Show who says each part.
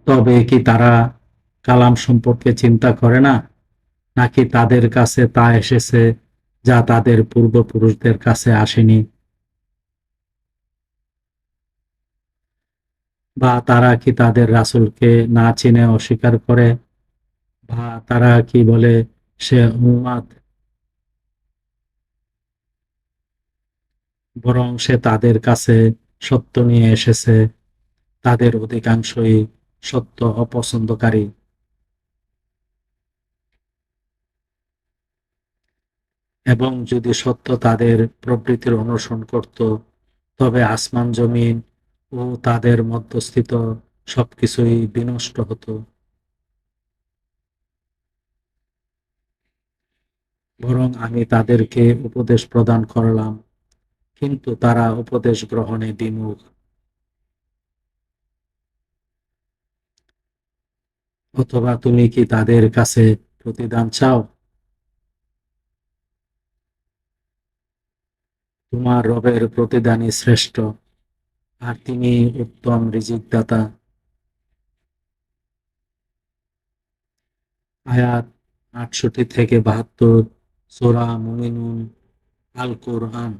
Speaker 1: তবে কি তারা কালাম সম্পর্কে চিন্তা করে না, নাকি তাদের কাছে তা এসেছে যা তাদের পূর্বপুরুষদের কাছে আসেনি? বা তারা কি তাদের রাসূলকে না চিনে অস্বীকার করে? বা তারা কি বলে সে উন্মাদ? বরং সে তাদের কাছে সত্য নিয়ে এসেছে। তাদের অধিকাংশই সত্য অপছন্দকারী। এবং যদি সত্য তাদের প্রবৃত্তির অনুসরণ করত, তবে আসমান জমিন ও তাদের মধ্যস্থিত সবকিছুই বিনষ্ট হতো। বরং আমি তাদেরকে উপদেশ প্রদান করলাম, কিন্তু তারা উপদেশ গ্রহণে বিমুখ। অথবা তুমি কি তাদের কাছে প্রতিদান চাও? তোমার রবের প্রতিদানই শ্রেষ্ঠ, আর তিনি উত্তম রিজিকদাতা। আয়াত ৬৮ থেকে ৭২, সূরা মুমিনুন, আল কোরআন।